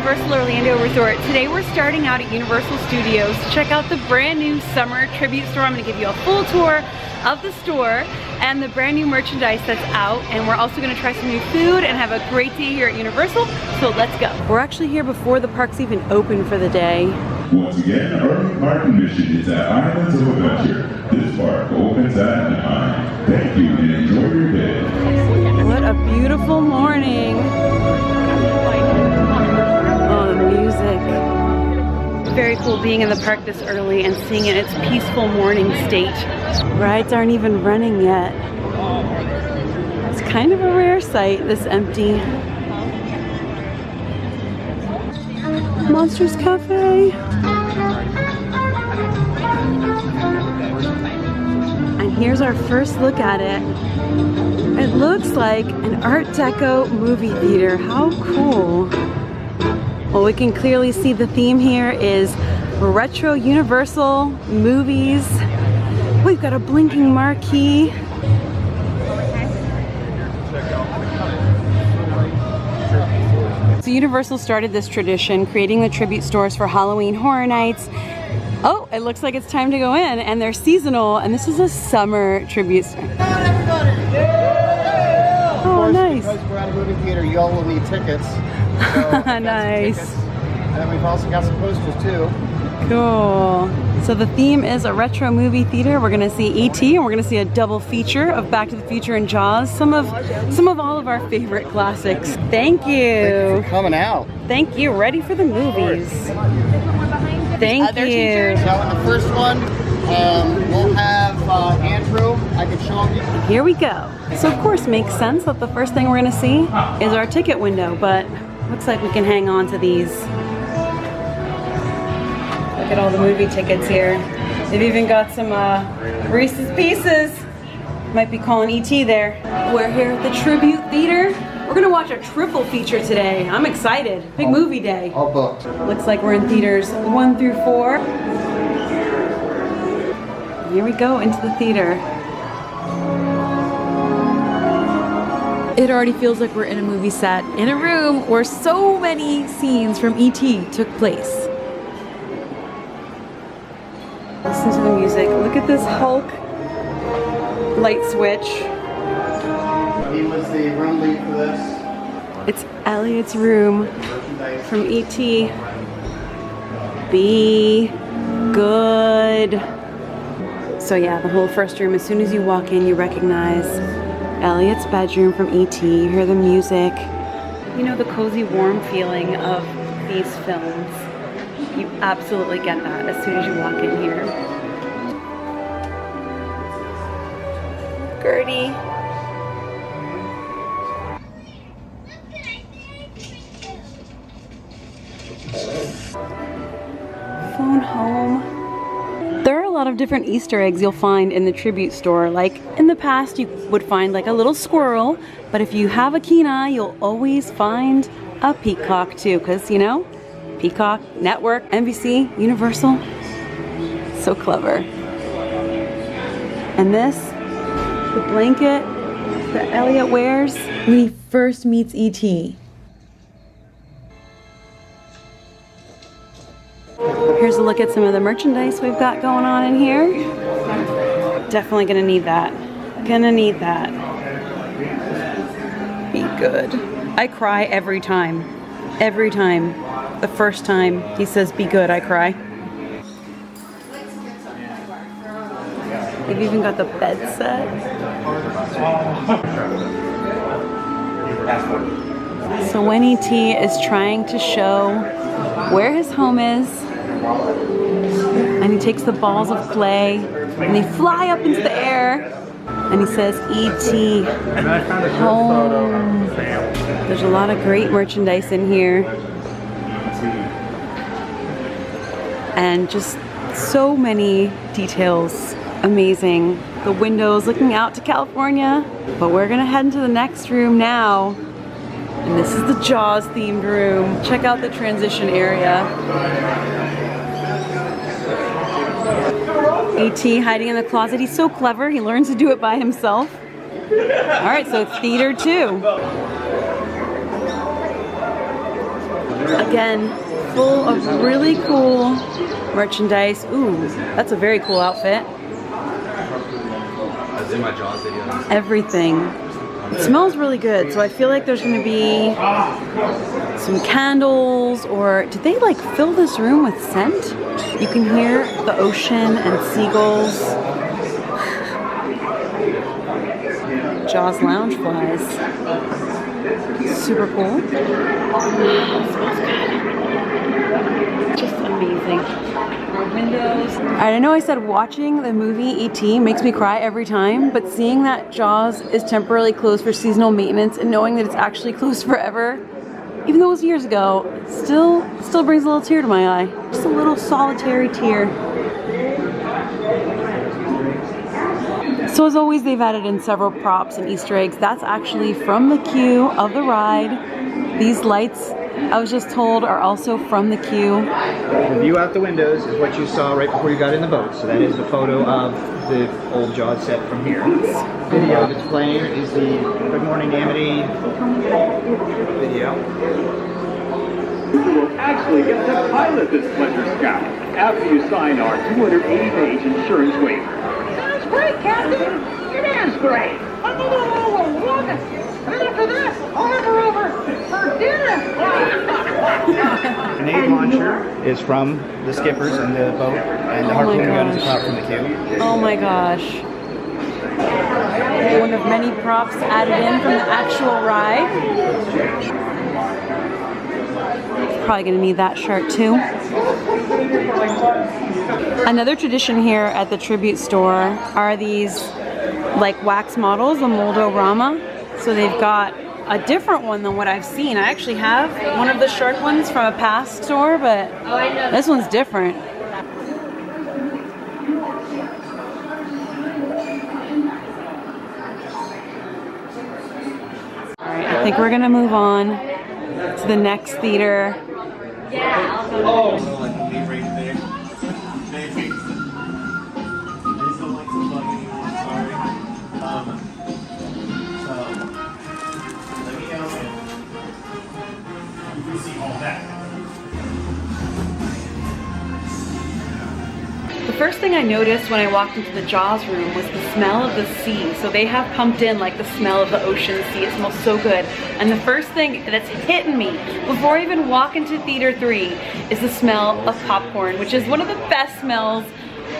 Universal Orlando Resort. Today we're starting out at Universal Studios to check out the brand new summer tribute store. I'm going to give you a full tour of the store and the brand new merchandise that's out, and we're also going to try some new food and have a great day here at Universal, so let's go. We're actually here before the park's even open for the day. Once again, our park admission is at Islands of Adventure. This park opens at 9. Thank you and enjoy your day. What a beautiful morning. Oh, the music. Very cool being in the park this early and seeing it in its peaceful morning state. Rides aren't even running yet. It's kind of a rare sight, this empty. Monsters Cafe. And here's our first look at it. It looks like an Art Deco movie theater. How cool. Well, we can clearly see the theme here is retro Universal movies. We've got a blinking marquee. So Universal started this tradition, creating the tribute stores for Halloween Horror Nights. Oh, it looks like it's time to go in, and they're seasonal, and this is a summer tribute store. Oh, nice. Because we're at a movie theater, you all will need tickets. So nice. Tickets. And then we've also got some posters too. Cool. So the theme is a retro movie theater. We're gonna see E.T. and we're gonna see a double feature of Back to the Future and Jaws. Some of all of our favorite classics. Thank you. Thank you for coming out. Thank you. Ready for the movies. Thank you. So in the first one, we'll have Andrew. I can show you. Here we go. So of course makes sense that the first thing we're gonna see is our ticket window, but looks like we can hang on to these. Look at all the movie tickets here. They've even got some Reese's Pieces. Might be calling E.T. there. We're here at the Tribute Theater. We're gonna watch a triple feature today. I'm excited. Big movie day. All booked. Looks like we're in theaters 1 through 4. Here we go into the theater. It already feels like we're in a movie set, in a room where so many scenes from E.T. took place. Listen to the music. Look at this Hulk light switch. He was the room lead for this. It's Elliot's room from E.T. Be good. So yeah, the whole first room, as soon as you walk in, you recognize Elliot's bedroom from E.T. You hear the music. You know the cozy, warm feeling of these films. You absolutely get that as soon as you walk in here. Gertie. Phone home. There are a lot of different Easter eggs you'll find in the tribute store. Like in the past, you would find like a little squirrel, but if you have a keen eye, you'll always find a peacock too, because you know, Peacock, Network, NBC, Universal. So clever. And this, the blanket that Elliot wears when he first meets E.T. Here's a look at some of the merchandise we've got going on in here. Definitely gonna need that. Gonna need that. Be good. I cry every time. Every time. The first time he says be good, I cry. They've even got the bed set. So when E.T. is trying to show where his home is, and he takes the balls of clay and they fly up into the air, and he says E.T. home. There's a lot of great merchandise in here. And just so many details. Amazing. The windows looking out to California. But we're gonna head into the next room now. And this is the Jaws themed room. Check out the transition area. E.T. hiding in the closet. He's so clever, he learns to do it by himself. All right, so theater 2. Again, full of really cool merchandise. Ooh, that's a very cool outfit. Everything. It smells really good, so I feel like there's gonna be some candles, or did they like fill this room with scent? You can hear the ocean and seagulls. Jaws lounge flies. Super cool. It smells good. Just amazing. Windows. I know I said watching the movie E.T. makes me cry every time, but seeing that Jaws is temporarily closed for seasonal maintenance and knowing that it's actually closed forever, even though it was years ago, still brings a little tear to my eye. Just a little solitary tear. So as always, they've added in several props and Easter eggs. That's actually from the queue of the ride. These lights, I was just told, are also from the queue. The view out the windows is what you saw right before you got in the boat. So that is the photo of the old Jaws set from here. The video that's playing is the Good Morning Amity video. You will actually get to pilot this pleasure scout after you sign our 280-page insurance waiver. Sounds great, Captain. It is great. And after that, I'll have her over for dinner. The grenade launcher is from the skippers and the boat, and the harpoon gun is a prop from the queue. Oh my gosh. One of many props added in from the actual ride. Probably gonna need that shirt too. Another tradition here at the tribute store are these like wax models, the Moldorama. So they've got a different one than what I've seen. I actually have one of the shark ones from a past store, but this one's different. Alright, I think we're gonna move on to the next theater. The first thing I noticed when I walked into the Jaws room was the smell of the sea. So they have pumped in like the smell of the ocean sea. It smells so good. And the first thing that's hitting me before I even walk into Theater 3 is the smell of popcorn, which is one of the best smells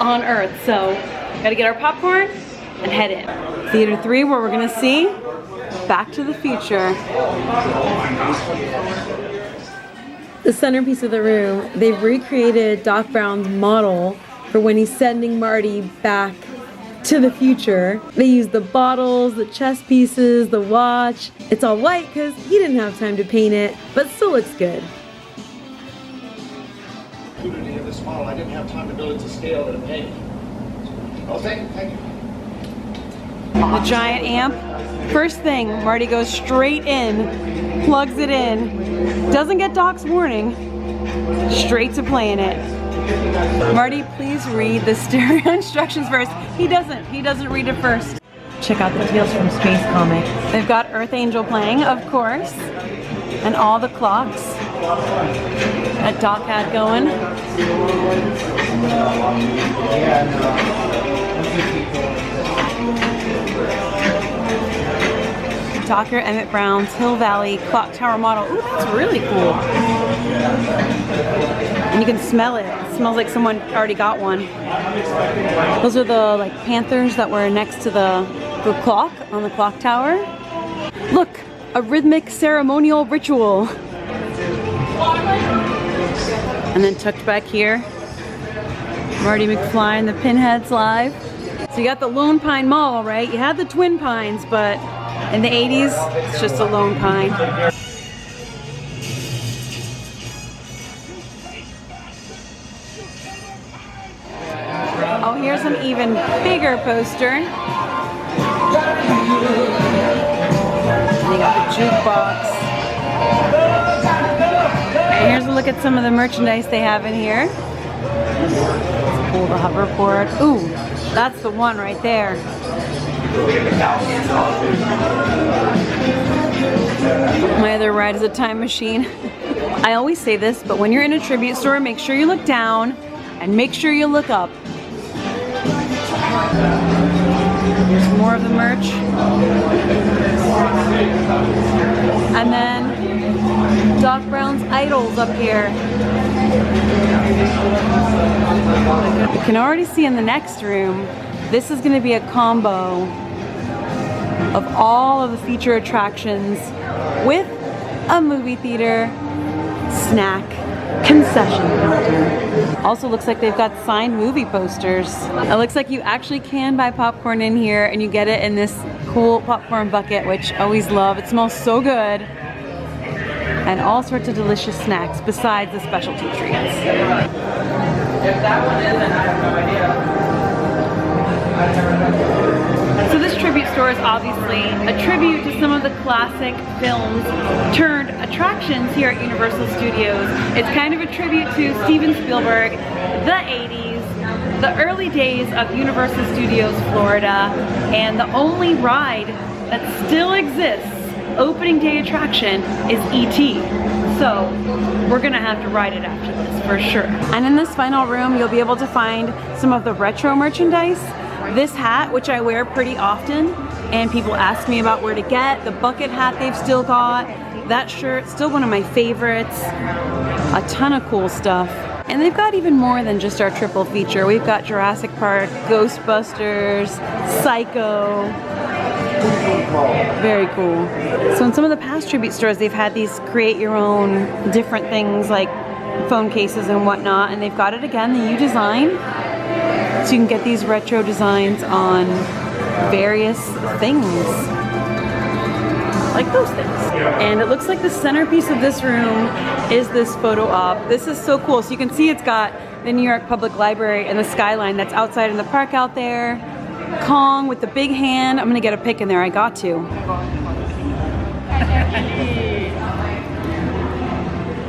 on earth. So gotta get our popcorn and head in. Theater 3, where we're gonna see Back to the Future. The centerpiece of the room, they've recreated Doc Brown's model for when he's sending Marty back to the future. They use the bottles, the chess pieces, the watch. It's all white because he didn't have time to paint it, but still looks good. Of this model, I didn't have time to build it to scale to paint. Oh, thank you. The giant amp. First thing, Marty goes straight in, plugs it in, doesn't get Doc's warning, straight to playing it. Marty, please read the stereo instructions first. He doesn't read it first. Check out the Tales from Space comic. They've got Earth Angel playing, of course, and all the clocks that Doc had going. Dr. Emmett Brown's Hill Valley Clock Tower model. Ooh, that's really cool. And you can smell it. It smells like someone already got one. Those are the like panthers that were next to the clock on the clock tower. Look, a rhythmic ceremonial ritual. And then tucked back here, Marty McFly and the Pinheads live. So you got the Lone Pine Mall, right? You had the Twin Pines, but in the 80s, it's just a lone pine. Oh, here's an even bigger poster. And you got the jukebox. And here's a look at some of the merchandise they have in here. It's cool, the hoverboard. Ooh, that's the one right there. My other ride is a time machine. I always say this, but when you're in a tribute store, make sure you look down and make sure you look up. Here's more of the merch. And then Doc Brown's idols up here. You can already see in the next room, this is going to be a combo of all of the feature attractions with a movie theater, snack, concession counter. Also looks like they've got signed movie posters. It looks like you actually can buy popcorn in here and you get it in this cool popcorn bucket, which I always love. It smells so good. And all sorts of delicious snacks besides the specialty treats. If that one is, then I have no idea. So this tribute store is obviously a tribute to some of the classic films turned attractions here at Universal Studios. It's kind of a tribute to Steven Spielberg, the 80s, the early days of Universal Studios Florida, and the only ride that still exists, opening day attraction, is E.T. So we're gonna have to ride it after this for sure. And in this final room, you'll be able to find some of the retro merchandise. This hat, which I wear pretty often, and people ask me about where to get. The bucket hat they've still got. That shirt, still one of my favorites. A ton of cool stuff. And they've got even more than just our triple feature. We've got Jurassic Park, Ghostbusters, Psycho. Very cool. So in some of the past tribute stores, they've had these create your own different things like phone cases and whatnot, and they've got it again, the U design. So you can get these retro designs on various things, like those things. And it looks like the centerpiece of this room is this photo op. This is so cool. So you can see it's got the New York Public Library and the skyline that's outside in the park out there. Kong with the big hand. I'm gonna get a pic in there, I got to.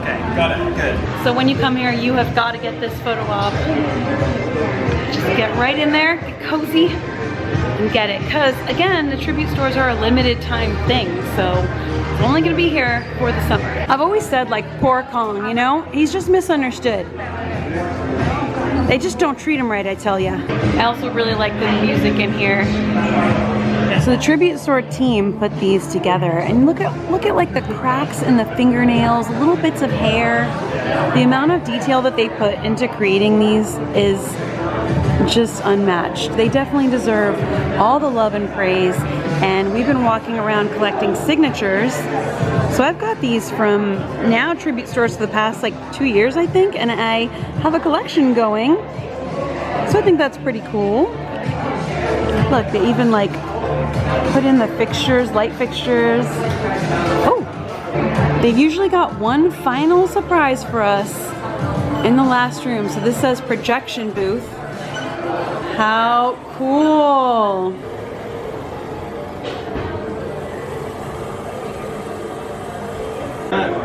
Okay, got it, good. So when you come here, you have got to get this photo op. Just get right in there, get cozy, and get it. Because again, the tribute stores are a limited time thing, so it's only gonna be here for the summer. I've always said, like, poor Kong, you know? He's just misunderstood. They just don't treat him right, I tell ya. I also really like the music in here. So the tribute store team put these together, and look at like the cracks in the fingernails, little bits of hair. The amount of detail that they put into creating these is just unmatched. They definitely deserve all the love and praise, and we've been walking around collecting signatures. So I've got these from now tribute stores for the past like 2 years, I think, and I have a collection going. So I think that's pretty cool. Look, they even like put in the fixtures, light fixtures. Oh, they've usually got one final surprise for us in the last room. So this says projection booth. How cool.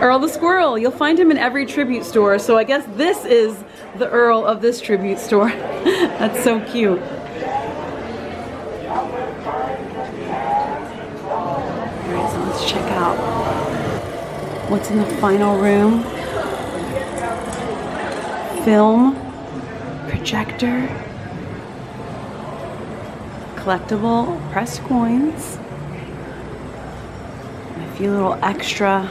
Earl the Squirrel, you'll find him in every tribute store. So I guess this is the Earl of this tribute store. That's so cute. Alright, so let's check out what's in the final room. Film, projector, collectible pressed coins, and a few little extra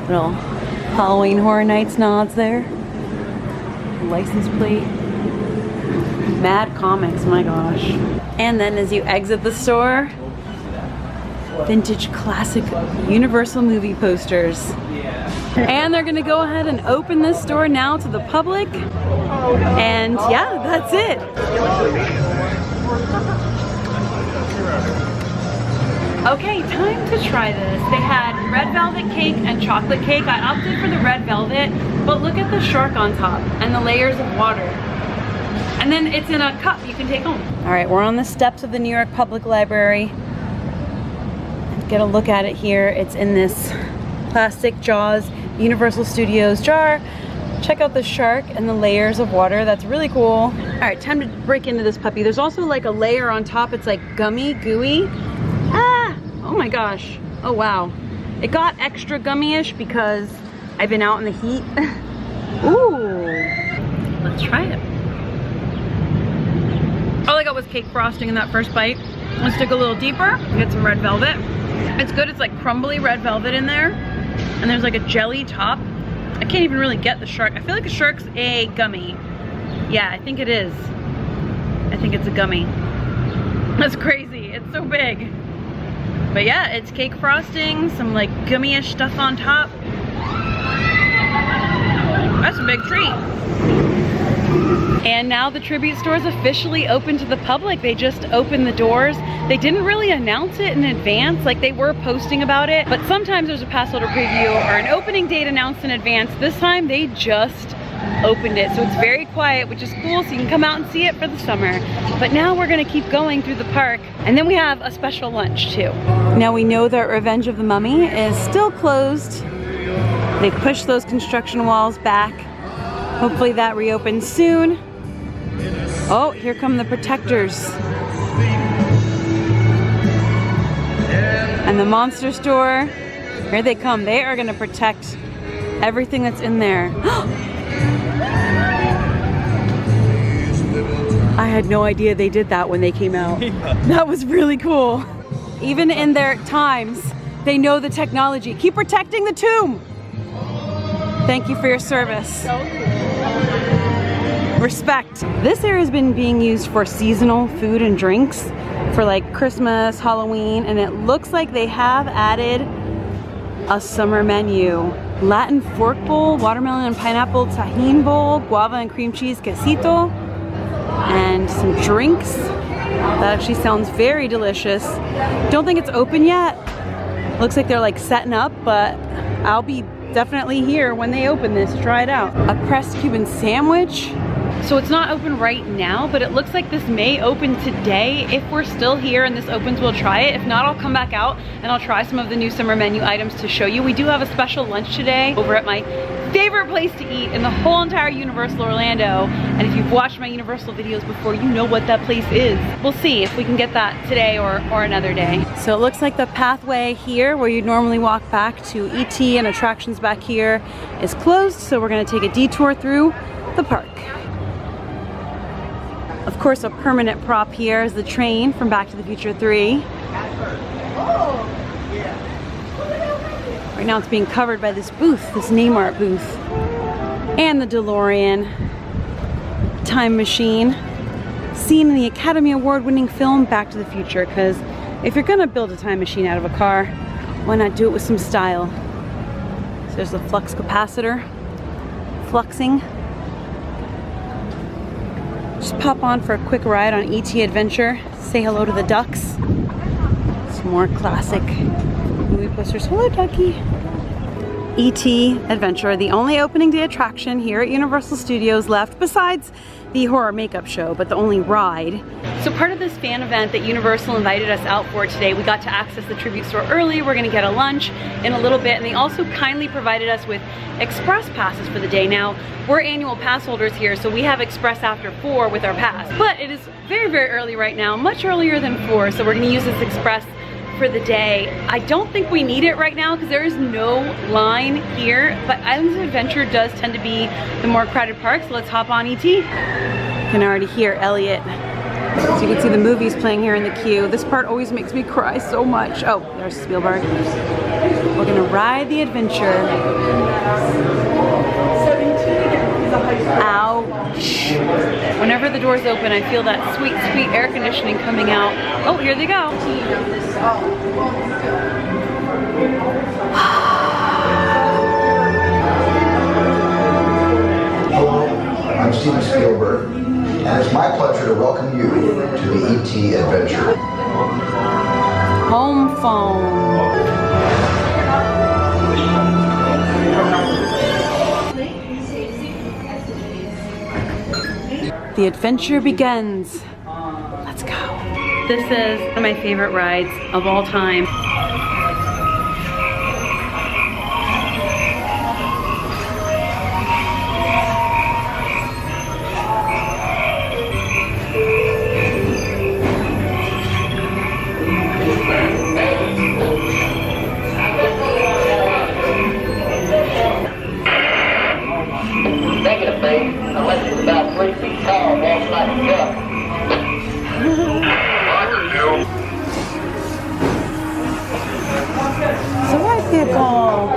little Halloween Horror Nights nods there. License plate. Mad Comics, my gosh. And then as you exit the store, vintage classic Universal movie posters. And they're gonna go ahead and open this store now to the public. And yeah, that's it. Okay, time to try this. They had red velvet cake and chocolate cake. I opted for the red velvet, but look at the shark on top and the layers of water. And then it's in a cup you can take home. All right, we're on the steps of the New York Public Library. Get a look at it here. It's in this plastic Jaws Universal Studios jar. Check out the shark and the layers of water. That's really cool. All right, time to break into this puppy. There's also like a layer on top. It's like gummy, gooey. Ah, oh my gosh. Oh wow. It got extra gummy-ish because I've been out in the heat. Ooh, let's try it. All I got was cake frosting in that first bite. Let's dig a little deeper, get some red velvet. It's good, it's like crumbly red velvet in there. And there's like a jelly top. I can't even really get the shark. I feel like the shark's a gummy. Yeah, I think it is. I think it's a gummy. That's crazy, it's so big. But yeah, it's cake frosting, some like gummy-ish stuff on top. That's a big treat. And now the tribute store is officially open to the public. They just opened the doors. They didn't really announce it in advance, like they were posting about it, but sometimes there's a pass holder preview or an opening date announced in advance. This time they just opened it, so it's very quiet, which is cool, so you can come out and see it for the summer. But now we're gonna keep going through the park, and then we have a special lunch too. Now we know that Revenge of the Mummy is still closed. They pushed those construction walls back. Hopefully that reopens soon. Oh, here come the protectors. And the monster store, here they come. They are gonna protect everything that's in there. I had no idea they did that when they came out. That was really cool. Even in their times, they know the technology. Keep protecting the tomb. Thank you for your service. Respect. This area has been being used for seasonal food and drinks for like Christmas, Halloween, and it looks like they have added a summer menu. Latin fork bowl, watermelon and pineapple tahine bowl, guava and cream cheese quesito, and some drinks. That actually sounds very delicious. Don't think it's open yet. Looks like they're like setting up, but I'll be definitely here when they open this to try it out. A pressed Cuban sandwich. So it's not open right now, but it looks like this may open today. If we're still here and this opens, we'll try it. If not, I'll come back out and I'll try some of the new summer menu items to show you. We do have a special lunch today over at my favorite place to eat in the whole entire Universal Orlando. And if you've watched my Universal videos before, you know what that place is. We'll see if we can get that today or another day. So it looks like the pathway here where you'd normally walk back to ET and attractions back here is closed. So we're gonna take a detour through the park. Of course, a permanent prop here is the train from Back to the Future 3. Right now it's being covered by this booth, this name art booth. And the DeLorean time machine. Seen in the Academy Award winning film Back to the Future, because if you're gonna build a time machine out of a car, why not do it with some style? So there's the flux capacitor, fluxing. Just pop on for a quick ride on ET Adventure. Say hello to the ducks. Some more classic movie posters. Hello, ducky. ET Adventure, the only opening day attraction here at Universal Studios left, besides the horror makeup show, but the only ride. So part of this fan event that Universal invited us out for today, we got to access the tribute store early. We're gonna get a lunch in a little bit, and they also kindly provided us with express passes for the day. Now, we're annual pass holders here, so we have express after 4 with our pass. But it is very, very early right now, much earlier than 4, so we're gonna use this express for the day. I don't think we need it right now because there is no line here, but Islands of Adventure does tend to be the more crowded park, so let's hop on ET. You can already hear Elliot. So you can see the movies playing here in the queue. This part always makes me cry so much. Oh, there's Spielberg. We're gonna ride the adventure. Ouch. Whenever the doors open, I feel that sweet, sweet air conditioning coming out. Oh, here they go. Hello, I'm Steven Spielberg, and it's my pleasure to welcome you to the ET Adventure. Home phone. The adventure begins. Let's go. This is one of my favorite rides of all time. So ride vehicle.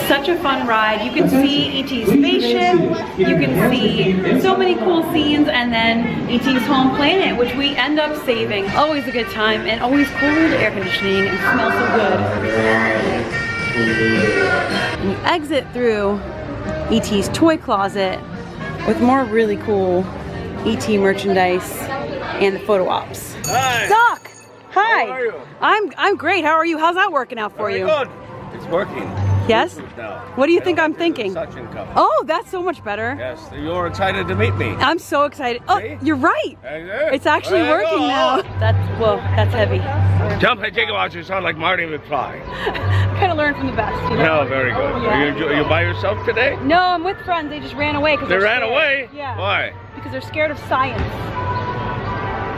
Such a fun ride. You can see E.T.'s spaceship, you can see so many cool scenes, and then E.T.'s home planet, which we end up saving. Always a good time, and always cold air conditioning, and smells so good. And you exit through E.T.'s toy closet with more really cool E.T. merchandise and the photo ops. Hi. Doc! Hi! How are you? I'm great. How are you? How's that working out for Very you? good. It's working. Yes? Now. What do you think I'm thinking? Suction cup. Oh, that's so much better. Yes, you're excited to meet me. I'm so excited. Oh, See? you're right. That's It's actually There you working go. now. That's heavy. Jump and Jacob out, you sound like Marty McFly. Kind of learned from the best, you know? No, very good. Are you by yourself today? No, I'm with friends. They just ran away because They ran away? Yeah. Why? Because they're scared of science.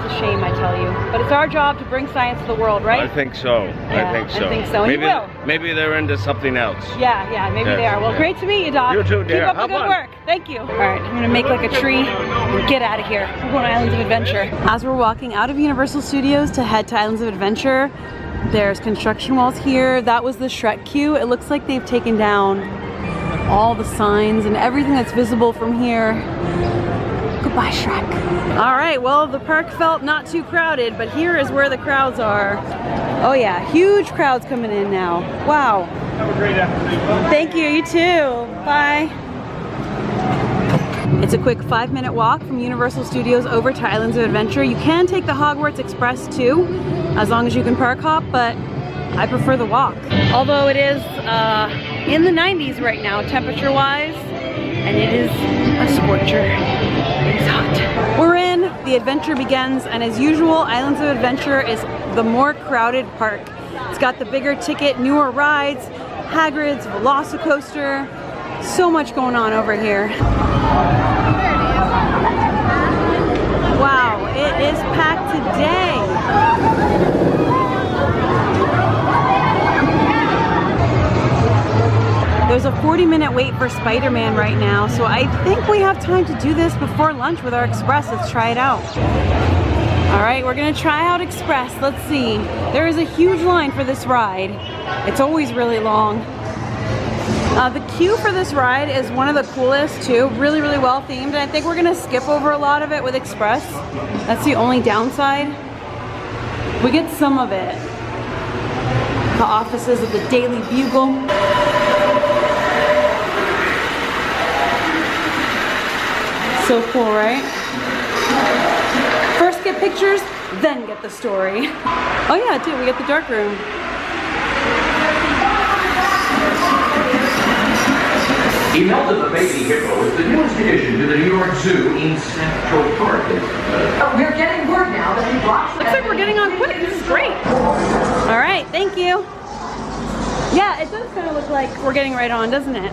It's a shame, I tell you. But it's our job to bring science to the world, right? I think so. Yeah, I think so. I think so. And you Maybe, will. maybe they're into something else. Yeah, maybe Yeah, they are. Well, yeah. great to meet you, Doc. You too, dear. Keep up the Have good fun. work. Thank you. All right, I'm gonna make like a tree and get out of here. We're going to Islands of Adventure. As we're walking out of Universal Studios to head to Islands of Adventure, there's construction walls here. That was the Shrek queue. It looks like they've taken down all the signs and everything that's visible from here. Goodbye, Shrek. All right, well, the park felt not too crowded, but here is where the crowds are. Oh yeah, huge crowds coming in now. Wow. Have a great afternoon. Thank you, you too. Bye. It's a quick 5-minute walk from Universal Studios over to Islands of Adventure. You can take the Hogwarts Express too, as long as you can park hop, but I prefer the walk. Although it is in the 90s right now, temperature-wise, and it is a scorcher. It's hot. We're in, the adventure begins, and as usual, Islands of Adventure is the more crowded park. It's got the bigger ticket, newer rides, Hagrid's Velocicoaster, so much going on over here. Wow, it is packed today. There's a 40-minute wait for Spider-Man right now, so I think we have time to do this before lunch with our Express. Let's try it out. All right, we're gonna try out Express. Let's see. There is a huge line for this ride. It's always really long. The queue for this ride is one of the coolest too. Really, really well themed. And I think we're gonna skip over a lot of it with Express. That's the only downside. We get some of it. The offices of the Daily Bugle. So cool, right? First get pictures, then get the story. Oh yeah, too, we get the dark room. He melted the baby hippo is the newest addition to the New York Zoo in Central Park. We're getting word now that he blocks. Looks like we're getting on quick. This is great. All right, thank you. Yeah, it does kind of look like we're getting right on, doesn't it?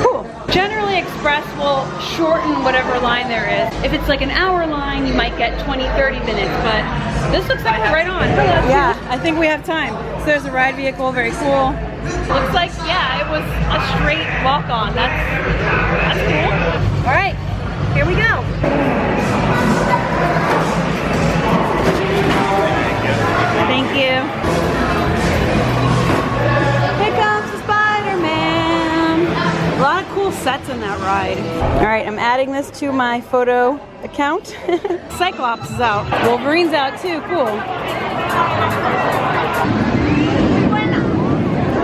Cool. Generally, Express will shorten whatever line there is. If it's like an hour line, you might get 20, 30 minutes, but this looks like we're right on. Yeah, I think we have time. So there's a ride vehicle, very cool. Looks like, yeah, it was a straight walk-on. That's cool. All right, here we go. Thank you. Here comes the Spider-Man. A lot of cool sets in that ride. All right, I'm adding this to my photo account. Cyclops is out. Wolverine's out too, cool.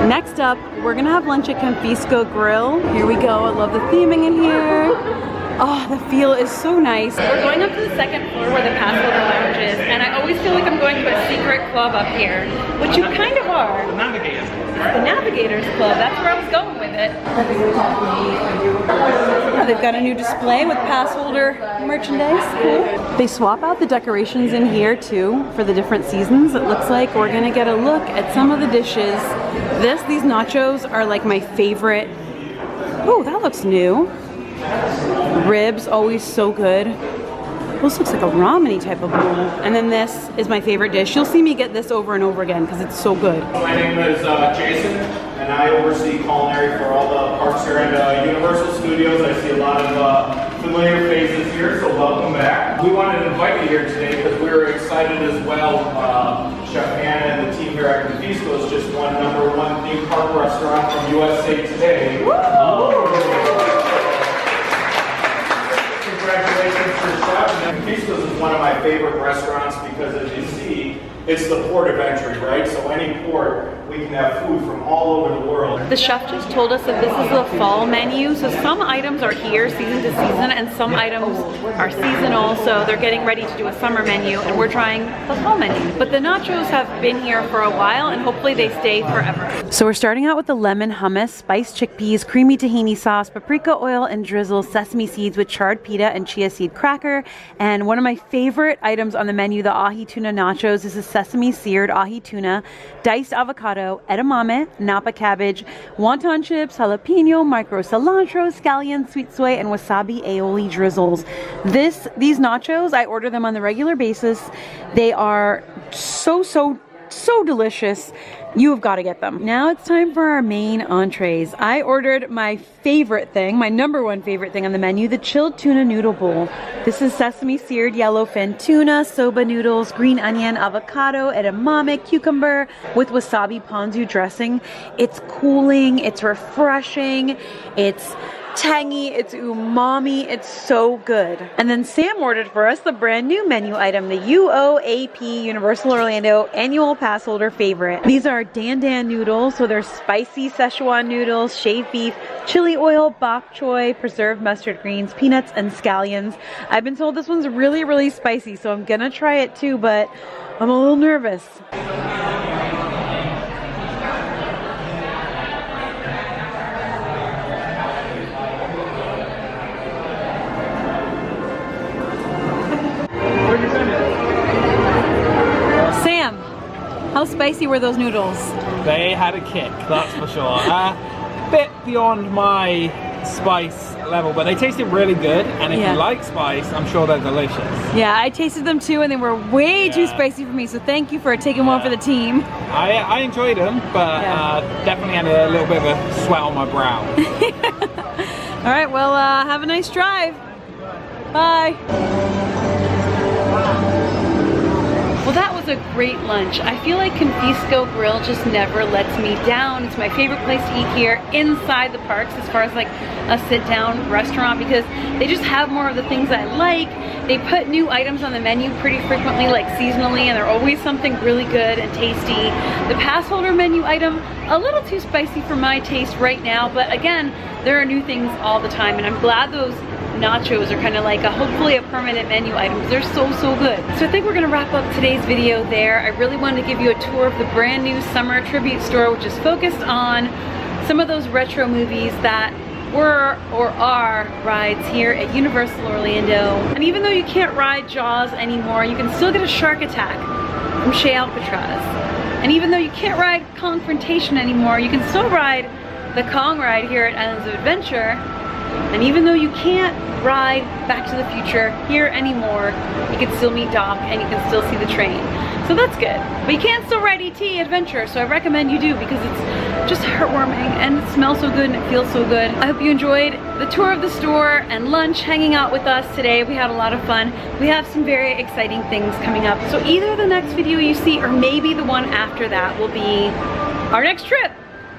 Next up, we're gonna have lunch at Confisco Grill. Here we go, I love the theming in here. Oh, the feel is so nice. We're going up to the second floor where the Passholder Lounge is, and I always feel like I'm going to a secret club up here, which you kind of are. The Navigators. The Navigators Club, that's where I was going with it. Oh, they've got a new display with Passholder merchandise, cool. They swap out the decorations in here too for the different seasons. It looks like we're gonna get a look at some of the dishes. These nachos are like my favorite. Oh, that looks new. Ribs, always so good. This looks like a ramen-y type of bowl. And then this is my favorite dish. You'll see me get this over and over again because it's so good. My name is Jason, and I oversee culinary for all the parks here at Universal Studios. I see a lot of familiar faces here, so welcome back. We wanted to invite you here today because we were excited as well. Chef Anna and the team here at Confisco has just won #1 theme park restaurant from USA Today. Congratulations to Chef. Confisco's is one of my favorite restaurants because, as you see, it's the port of entry, right? So any port, we can have food from all over the world. The chef just told us that this is the fall menu, so some items are here season to season and some items are seasonal, so they're getting ready to do a summer menu and we're trying the fall menu. But the nachos have been here for a while and hopefully they stay forever. So we're starting out with the lemon hummus, spiced chickpeas, creamy tahini sauce, paprika oil and drizzle, sesame seeds with charred pita and chia seed cracker. And one of my favorite items on the menu, the Ahi Tuna Nachos, is a sesame seared ahi tuna, diced avocado, edamame, napa cabbage, wonton chips, jalapeno, micro cilantro, scallion, sweet soy, and wasabi aioli drizzles. These nachos, I order them on the regular basis. They are so delicious. You have got to get them. Now it's time for our main entrees. I ordered my favorite thing, my #1 favorite thing on the menu, the chilled tuna noodle bowl. This is sesame seared yellowfin tuna, soba noodles, green onion, avocado, edamame, cucumber with wasabi ponzu dressing. It's cooling, it's refreshing, it's tangy, it's umami, it's so good. And then Sam ordered for us the brand new menu item, the UOAP, Universal Orlando Annual Pass Holder favorite. These are Dan Dan noodles, so they're spicy Szechuan noodles, shaved beef, chili oil, bok choy, preserved mustard greens, peanuts, and scallions. I've been told this one's really spicy, so I'm gonna try it too, but I'm a little nervous. Sam, how spicy were those noodles? They had a kick, that's for sure. Bit beyond my spice level, but they tasted really good, and if you like spice, I'm sure they're delicious. Yeah, I tasted them too, and they were way too spicy for me, so thank you for taking one for the team. I enjoyed them, but definitely had a little bit of a sweat on my brow. All right, well, have a nice drive. Bye. Well, that was a great lunch. I feel like Confisco Grill just never lets me down. It's my favorite place to eat here inside the parks as far as like a sit-down restaurant because they just have more of the things I like. They put new items on the menu pretty frequently, like seasonally, and they're always something really good and tasty. The pass holder menu item, a little too spicy for my taste right now, but again, there are new things all the time, and I'm glad those nachos are kind of like hopefully a permanent menu item because they're so good. So I think we're gonna wrap up today's video there. I really wanted to give you a tour of the brand new summer tribute store, which is focused on some of those retro movies that were or are rides here at Universal Orlando. And even though you can't ride Jaws anymore, you can still get a shark attack from Chez Alcatraz. And even though you can't ride Confrontation anymore, you can still ride the Kong ride here at Islands of Adventure. And even though you can't ride Back to the Future here anymore, you can still meet Doc and you can still see the train. So that's good. But you can still ride E.T. Adventure, so I recommend you do because it's just heartwarming and it smells so good and it feels so good. I hope you enjoyed the tour of the store and lunch hanging out with us today. We had a lot of fun. We have some very exciting things coming up. So either the next video you see or maybe the one after that will be our next trip.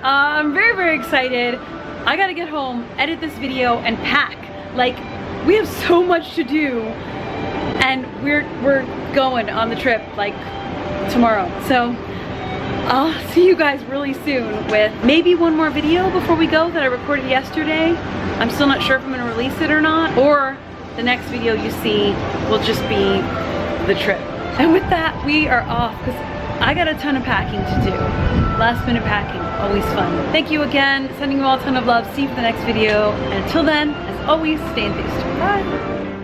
I'm very excited. I gotta get home, edit this video, and pack. Like, we have so much to do, and we're going on the trip like tomorrow. So I'll see you guys really soon with maybe one more video before we go that I recorded yesterday. I'm still not sure if I'm gonna release it or not, or the next video you see will just be the trip. And with that, we are off because I got a ton of packing to do. Last minute packing, always fun. Thank you again, sending you all a ton of love. See you for the next video. And until then, as always, stay enthused. Bye.